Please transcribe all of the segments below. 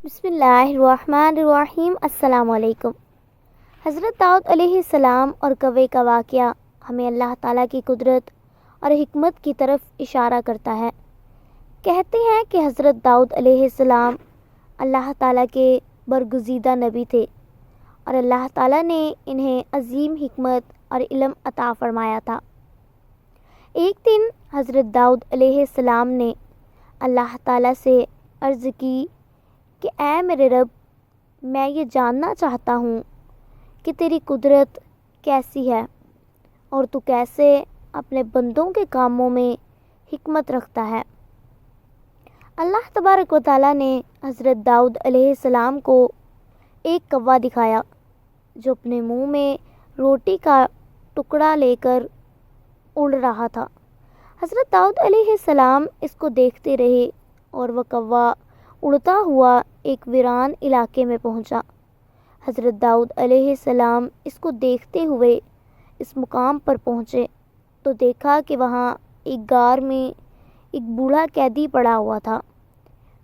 بسم اللہ الرحمن الرحیم۔ السلام علیکم۔ حضرت داؤد علیہ السلام اور کوے کا واقعہ ہمیں اللہ تعالیٰ کی قدرت اور حکمت کی طرف اشارہ کرتا ہے۔ کہتے ہیں کہ حضرت داؤد علیہ السلام اللہ تعالیٰ کے برگزیدہ نبی تھے اور اللہ تعالیٰ نے انہیں عظیم حکمت اور علم عطا فرمایا تھا۔ ایک دن حضرت داؤد علیہ السلام نے اللہ تعالیٰ سے عرض کی کہ اے میرے رب، میں یہ جاننا چاہتا ہوں کہ تیری قدرت کیسی ہے اور تو کیسے اپنے بندوں کے کاموں میں حکمت رکھتا ہے۔ اللہ تبارک و تعالیٰ نے حضرت داؤد علیہ السلام کو ایک کوا دکھایا جو اپنے منہ میں روٹی کا ٹکڑا لے کر اڑ رہا تھا۔ حضرت داؤد علیہ السلام اس کو دیکھتے رہے اور وہ کوا اڑتا ہوا ایک ویران علاقے میں پہنچا۔ حضرت داؤد علیہ السلام اس کو دیکھتے ہوئے اس مقام پر پہنچے تو دیکھا کہ وہاں ایک غار میں ایک بوڑھا قیدی پڑا ہوا تھا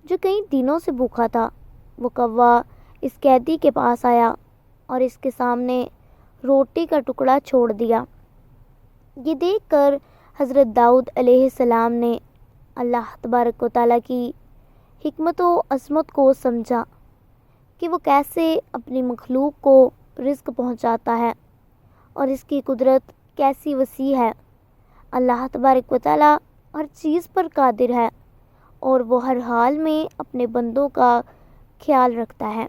جو کئی دنوں سے بھوکا تھا۔ وہ کوا اس قیدی کے پاس آیا اور اس کے سامنے روٹی کا ٹکڑا چھوڑ دیا۔ یہ دیکھ کر حضرت داؤد علیہ السلام نے اللہ تبارک و تعالیٰ کی حکمت و عظمت کو سمجھا کہ وہ کیسے اپنی مخلوق کو رزق پہنچاتا ہے اور اس کی قدرت کیسی وسیع ہے۔ اللہ تبارک و تعالیٰ ہر چیز پر قادر ہے اور وہ ہر حال میں اپنے بندوں کا خیال رکھتا ہے۔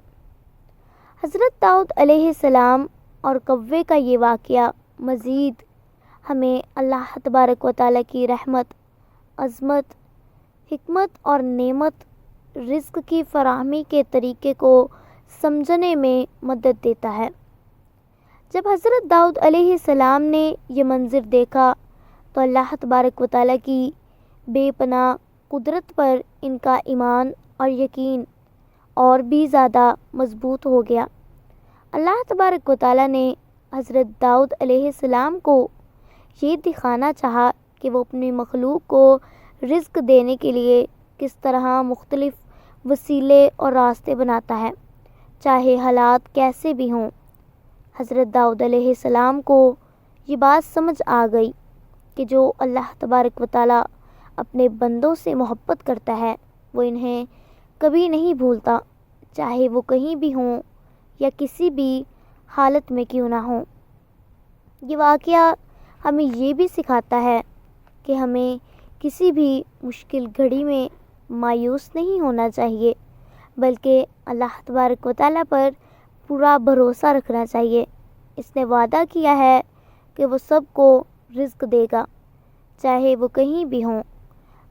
حضرت داؤد علیہ السلام اور کوے کا یہ واقعہ مزید ہمیں اللہ تبارک و تعالیٰ کی رحمت، عظمت، حکمت اور نعمت رزق کی فراہمی کے طریقے کو سمجھنے میں مدد دیتا ہے۔ جب حضرت داؤد علیہ السلام نے یہ منظر دیکھا تو اللہ تبارک و تعالیٰ کی بے پناہ قدرت پر ان کا ایمان اور یقین اور بھی زیادہ مضبوط ہو گیا۔ اللہ تبارک و تعالیٰ نے حضرت داؤد علیہ السلام کو یہ دکھانا چاہا کہ وہ اپنی مخلوق کو رزق دینے کے لیے کس طرح مختلف وسیلے اور راستے بناتا ہے، چاہے حالات کیسے بھی ہوں۔ حضرت داؤد علیہ السلام کو یہ بات سمجھ آ گئی کہ جو اللہ تبارک و تعالیٰ اپنے بندوں سے محبت کرتا ہے وہ انہیں کبھی نہیں بھولتا، چاہے وہ کہیں بھی ہوں یا کسی بھی حالت میں کیوں نہ ہوں۔ یہ واقعہ ہمیں یہ بھی سکھاتا ہے کہ ہمیں کسی بھی مشکل گھڑی میں مایوس نہیں ہونا چاہیے، بلکہ اللہ تبارک و تعالیٰ پر پورا بھروسہ رکھنا چاہیے۔ اس نے وعدہ کیا ہے کہ وہ سب کو رزق دے گا، چاہے وہ کہیں بھی ہوں۔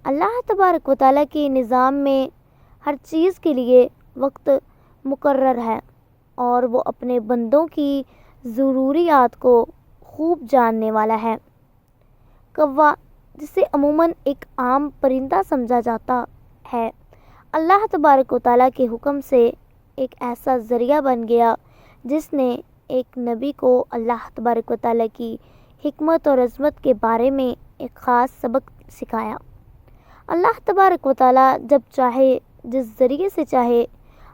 اللہ تبارک و تعالیٰ کے نظام میں ہر چیز کے لیے وقت مقرر ہے اور وہ اپنے بندوں کی ضروریات کو خوب جاننے والا ہے۔ کوا، جسے عموماً ایک عام پرندہ سمجھا جاتا ہے، اللہ تبارک و تعالیٰ کے حکم سے ایک ایسا ذریعہ بن گیا جس نے ایک نبی کو اللہ تبارک و تعالیٰ کی حکمت اور عظمت کے بارے میں ایک خاص سبق سکھایا۔ اللہ تبارک و تعالیٰ جب چاہے، جس ذریعے سے چاہے،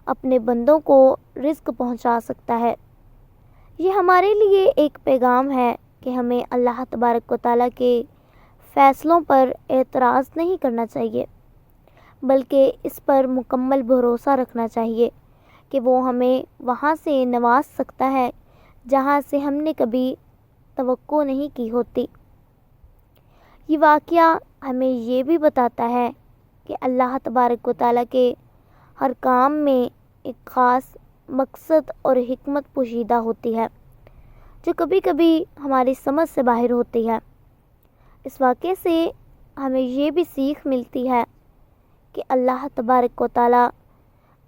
اپنے بندوں کو رزق پہنچا سکتا ہے۔ یہ ہمارے لیے ایک پیغام ہے کہ ہمیں اللہ تبارک و تعالیٰ کے فیصلوں پر اعتراض نہیں کرنا چاہیے، بلکہ اس پر مکمل بھروسہ رکھنا چاہیے کہ وہ ہمیں وہاں سے نواز سکتا ہے جہاں سے ہم نے کبھی توقع نہیں کی ہوتی۔ یہ واقعہ ہمیں یہ بھی بتاتا ہے کہ اللہ تبارک و تعالیٰ کے ہر کام میں ایک خاص مقصد اور حکمت پوشیدہ ہوتی ہے جو کبھی کبھی ہماری سمجھ سے باہر ہوتی ہے۔ اس واقعے سے ہمیں یہ بھی سیکھ ملتی ہے کہ اللہ تبارک و تعالیٰ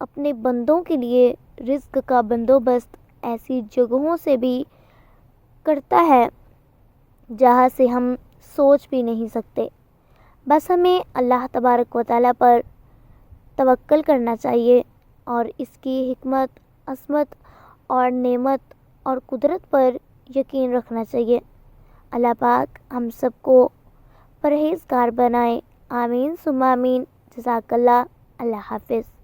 اپنے بندوں کے لیے رزق کا بندوبست ایسی جگہوں سے بھی کرتا ہے جہاں سے ہم سوچ بھی نہیں سکتے۔ بس ہمیں اللہ تبارک و تعالیٰ پر توکل کرنا چاہیے اور اس کی حکمت، عظمت اور نعمت اور قدرت پر یقین رکھنا چاہیے۔ اللہ پاک ہم سب کو پرہیزگار بنائے۔ آمین ثم آمین۔ جزاک اللہ۔ اللہ حافظ۔